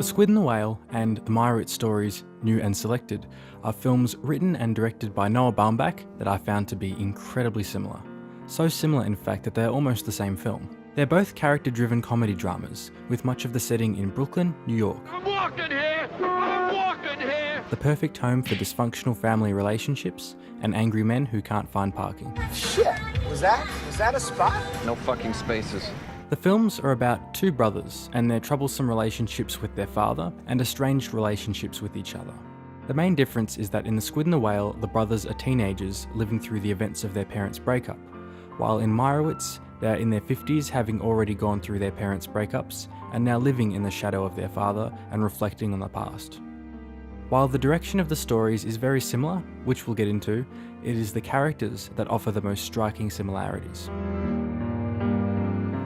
The Squid and the Whale and the Meyerowitz stories, New and Selected, are films written and directed by Noah Baumbach that I found to be incredibly similar. So similar in fact that they're almost the same film. They're both character-driven comedy dramas, with much of the setting in Brooklyn, New York. I'm walking here! I'm walking here! The perfect home for dysfunctional family relationships and angry men who can't find parking. Shit! Was that a spot? No fucking spaces. The films are about two brothers and their troublesome relationships with their father and estranged relationships with each other. The main difference is that in The Squid and the Whale, the brothers are teenagers living through the events of their parents' breakup, while in Meyerowitz, they are in their 50s having already gone through their parents' breakups and now living in the shadow of their father and reflecting on the past. While the direction of the stories is very similar, which we'll get into, it is the characters that offer the most striking similarities.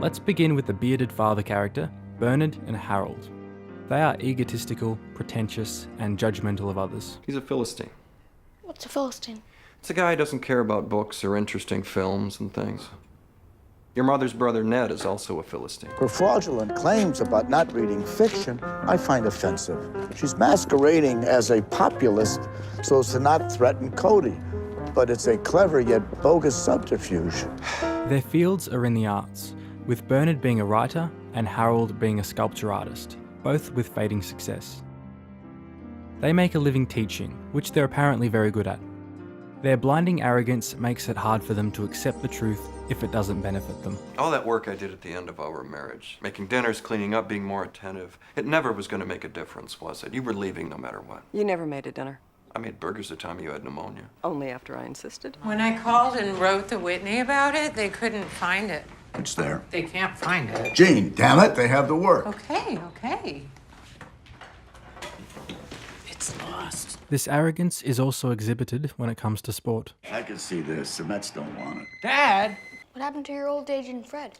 Let's begin with the bearded father character, Bernard and Harold. They are egotistical, pretentious, and judgmental of others. He's a Philistine. What's a Philistine? It's a guy who doesn't care about books or interesting films and things. Your mother's brother Ned is also a Philistine. Her fraudulent claims about not reading fiction I find offensive. She's masquerading as a populist so as to not threaten Cody, but it's a clever yet bogus subterfuge. Their fields are in the arts, with Bernard being a writer and Harold being a sculpture artist, both with fading success. They make a living teaching, which they're apparently very good at. Their blinding arrogance makes it hard for them to accept the truth if it doesn't benefit them. All that work I did at the end of our marriage, making dinners, cleaning up, being more attentive, it never was going to make a difference, was it? You were leaving no matter what. You never made a dinner. I made burgers the time you had pneumonia. Only after I insisted. When I called and wrote to Whitney about it, they couldn't find it. It's there. They can't find it. Gene, damn it, they have the work. Okay. It's lost. This arrogance is also exhibited when it comes to sport. I can see this. The Mets don't want it. Dad! What happened to your old agent Fred?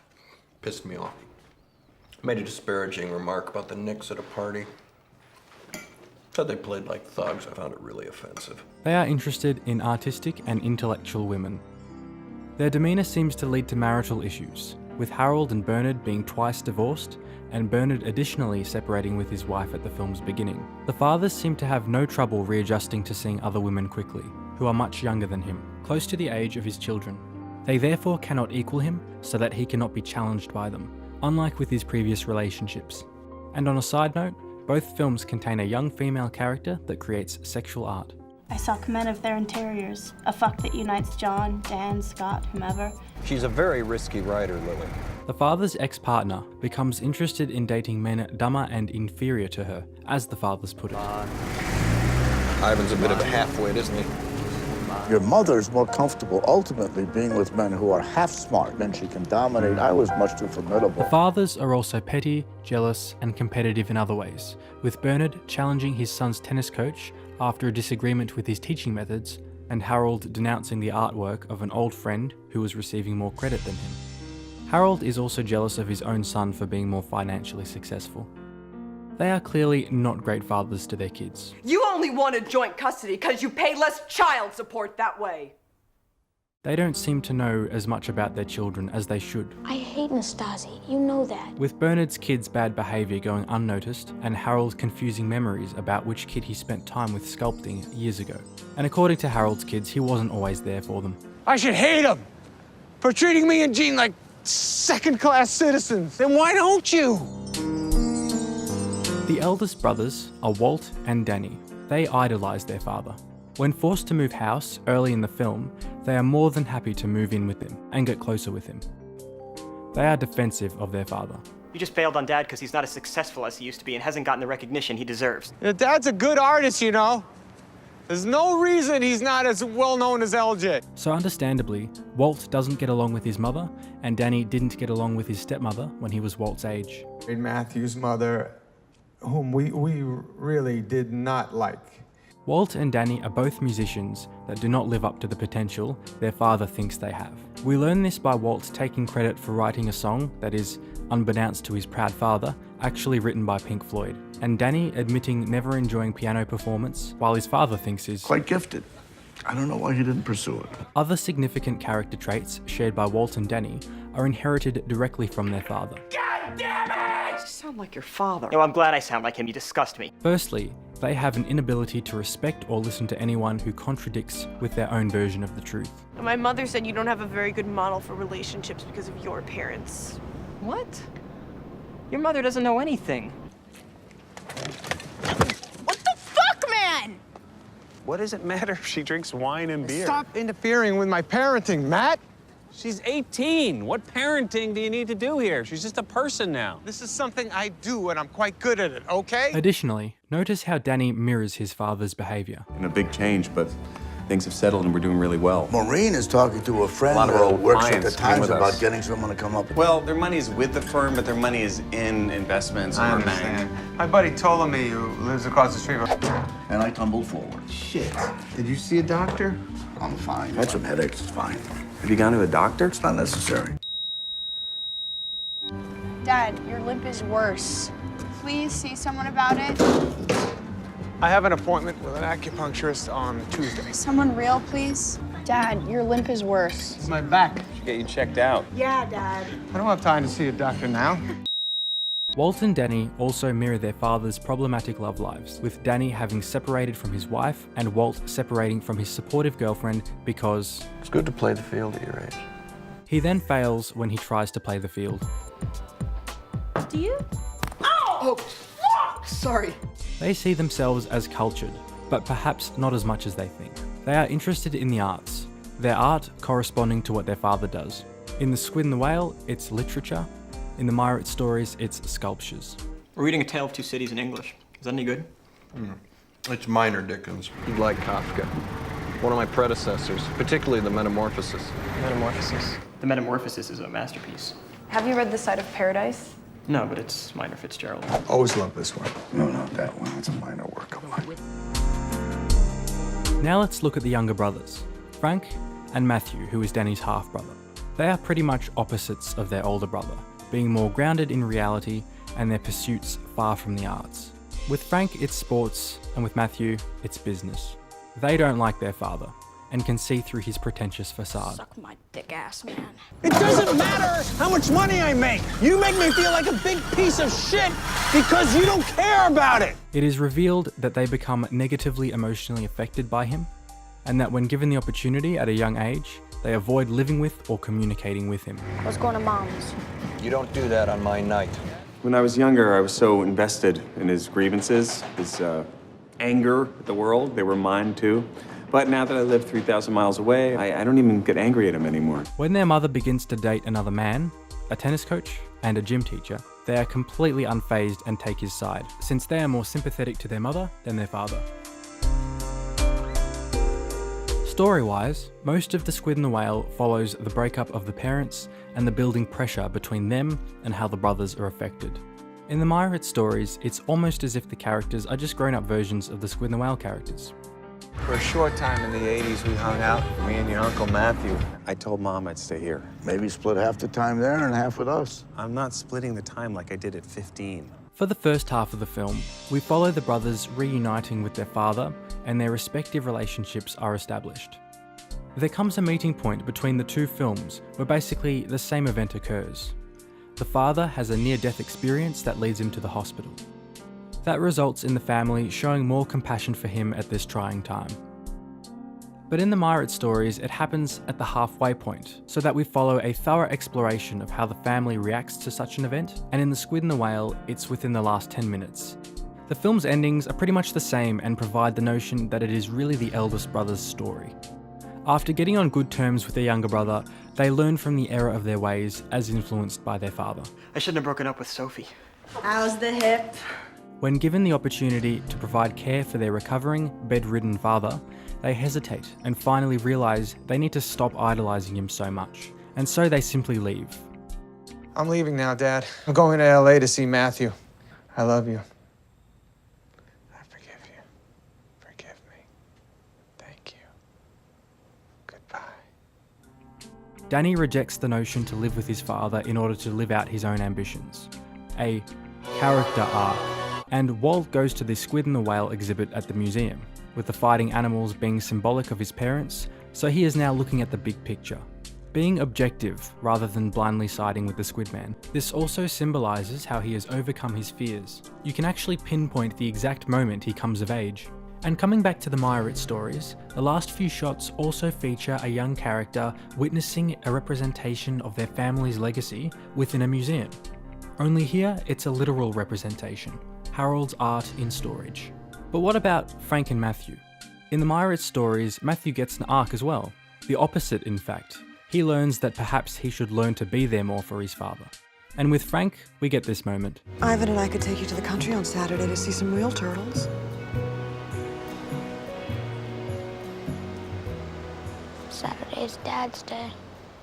Pissed me off. Made a disparaging remark about the Knicks at a party. Said they played like thugs. I found it really offensive. They are interested in artistic and intellectual women. Their demeanour seems to lead to marital issues, with Harold and Bernard being twice divorced, and Bernard additionally separating with his wife at the film's beginning. The fathers seem to have no trouble readjusting to seeing other women quickly, who are much younger than him, close to the age of his children. They therefore cannot equal him, so that he cannot be challenged by them, unlike with his previous relationships. And on a side note, both films contain a young female character that creates sexual art. I suck men of their interiors, a fuck that unites John, Dan, Scott, whomever. She's a very risky writer, Lily. The father's ex-partner becomes interested in dating men dumber and inferior to her, as the fathers put it. Ivan's a bit of a half-wit, isn't he? Your mother's more comfortable ultimately being with men who are half smart than she can dominate. I was much too formidable. The fathers are also petty, jealous, and competitive in other ways, with Bernard challenging his son's tennis coach after a disagreement with his teaching methods, and Harold denouncing the artwork of an old friend who was receiving more credit than him. Harold is also jealous of his own son for being more financially successful. They are clearly not great fathers to their kids. You only wanted joint custody because you pay less child support that way. They don't seem to know as much about their children as they should. I hate Nastasi, you know that. With Bernard's kids' bad behaviour going unnoticed, and Harold confusing memories about which kid he spent time with sculpting years ago. And according to Harold's kids, he wasn't always there for them. I should hate him for treating me and Gene like second-class citizens. Then why don't you? The eldest brothers are Walt and Danny. They idolise their father. When forced to move house early in the film, they are more than happy to move in with him and get closer with him. They are defensive of their father. You just failed on Dad because he's not as successful as he used to be and hasn't gotten the recognition he deserves. Your Dad's a good artist, you know. There's no reason he's not as well known as LJ. So understandably, Walt doesn't get along with his mother, and Danny didn't get along with his stepmother when he was Walt's age. Matthew's mother, whom we really did not like. Walt and Danny are both musicians that do not live up to the potential their father thinks they have. We learn this by Walt taking credit for writing a song that is, unbeknownst to his proud father, actually written by Pink Floyd, and Danny admitting never enjoying piano performance while his father thinks he's Quite gifted. I don't know why he didn't pursue it. Other significant character traits shared by Walt and Danny are inherited directly from their father. God damn it! You sound like your father. No, I'm glad I sound like him. You disgust me. Firstly, they have an inability to respect or listen to anyone who contradicts with their own version of the truth. My mother said you don't have a very good model for relationships because of your parents. What? Your mother doesn't know anything. What the fuck, man? What does it matter if she drinks wine and beer? Stop interfering with my parenting, Matt! She's 18. What parenting do you need to do here? She's just a person now. This is something I do, and I'm quite good at it, okay? Additionally, notice how Danny mirrors his father's behavior. A big change, but things have settled and we're doing really well. Maureen is talking to a friend who works at the Times about getting someone to come up. Well, their money is with the firm, but their money is in investments. I understand. My buddy Ptolemy, who lives across the street. And I tumbled forward. Shit. Did you see a doctor? I'm fine. Had some headaches, it's fine. Have you gone to a doctor? It's not necessary. Dad, your limp is worse. Please see someone about it. I have an appointment with an acupuncturist on Tuesday. Someone real, please. Dad, your limp is worse. It's my back. Should get you checked out. Yeah, Dad. I don't have time to see a doctor now. Walt and Danny also mirror their father's problematic love lives, with Danny having separated from his wife and Walt separating from his supportive girlfriend because It's good to play the field at your age. he then fails when he tries to play the field. Do you? Oh, fuck! Sorry. They see themselves as cultured, but perhaps not as much as they think. They are interested in the arts, their art corresponding to what their father does. In The Squid and the Whale, it's literature. In the Meyerowitz stories, it's sculptures. We're reading A Tale of Two Cities in English. Is that any good? It's minor Dickens. You'd like Kafka. One of my predecessors, particularly the Metamorphosis. Metamorphosis. The Metamorphosis is a masterpiece. Have you read The Side of Paradise? No, but it's Minor Fitzgerald. Always love this one. No, not that one. It's a minor work of mine. Now let's look at the younger brothers, Frank and Matthew, who is Danny's half-brother. They are pretty much opposites of their older brother, being more grounded in reality and their pursuits far from the arts. With Frank, it's sports, and with Matthew, it's business. They don't like their father, and can see through his pretentious facade. Suck my dick ass, man. It doesn't matter how much money I make. You make me feel like a big piece of shit because you don't care about it. It is revealed that they become negatively emotionally affected by him, and that when given the opportunity at a young age, they avoid living with or communicating with him. Let's go to Mom's. You don't do that on my night. When I was younger, I was so invested in his grievances, his anger at the world. They were mine too. But now that I live 3,000 miles away, I don't even get angry at him anymore. When their mother begins to date another man, a tennis coach, and a gym teacher, they are completely unfazed and take his side, since they are more sympathetic to their mother than their father. Story-wise, most of The Squid and the Whale follows the breakup of the parents and the building pressure between them and how the brothers are affected. In the Meyerowitz stories, it's almost as if the characters are just grown-up versions of the Squid and the Whale characters. For a short time in the 80s, we hung out, me and your Uncle Matthew. I told Mom I'd stay here. Maybe split half the time there and half with us. I'm not splitting the time like I did at 15. For the first half of the film, we follow the brothers reuniting with their father and their respective relationships are established. There comes a meeting point between the two films where basically the same event occurs. The father has a near-death experience that leads him to the hospital. That results in the family showing more compassion for him at this trying time. But in the Meyerowitz stories, it happens at the halfway point, so that we follow a thorough exploration of how the family reacts to such an event, and in The Squid and the Whale, it's within the last 10 minutes. The film's endings are pretty much the same and provide the notion that it is really the eldest brother's story. After getting on good terms with their younger brother, they learn from the error of their ways as influenced by their father. I shouldn't have broken up with Sophie. How's the hip? When given the opportunity to provide care for their recovering, bedridden father, they hesitate and finally realise they need to stop idolising him so much, and so they simply leave. I'm leaving now, Dad. I'm going to LA to see Matthew. I love you. I forgive you. Forgive me. Thank you. Goodbye. Danny rejects the notion to live with his father in order to live out his own ambitions. A character arc. And Walt goes to the Squid and the Whale exhibit at the museum, with the fighting animals being symbolic of his parents, so he is now looking at the big picture. being objective rather than blindly siding with the Squid Man. This also symbolises how he has overcome his fears. You can actually pinpoint the exact moment he comes of age. And coming back to the Meyerowitz stories, the last few shots also feature a young character witnessing a representation of their family's legacy within a museum. Only here, it's a literal representation, Harold's art in storage. But what about Frank and Matthew? In the Meyerowitz stories, Matthew gets an arc as well. The opposite, in fact. He learns that perhaps he should learn to be there more for his father. And with Frank, we get this moment. Ivan and I could take you to the country on Saturday to see some real turtles. Saturday's Dad's Day.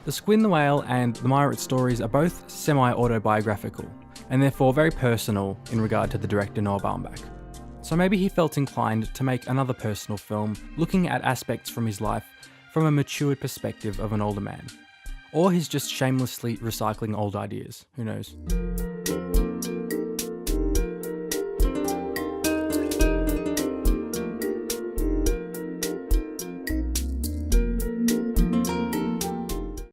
The Squid and the Whale and the Meyerowitz stories are both semi-autobiographical, and therefore very personal in regard to the director Noah Baumbach. So maybe he felt inclined to make another personal film looking at aspects from his life from a matured perspective of an older man. Or he's just shamelessly recycling old ideas, who knows.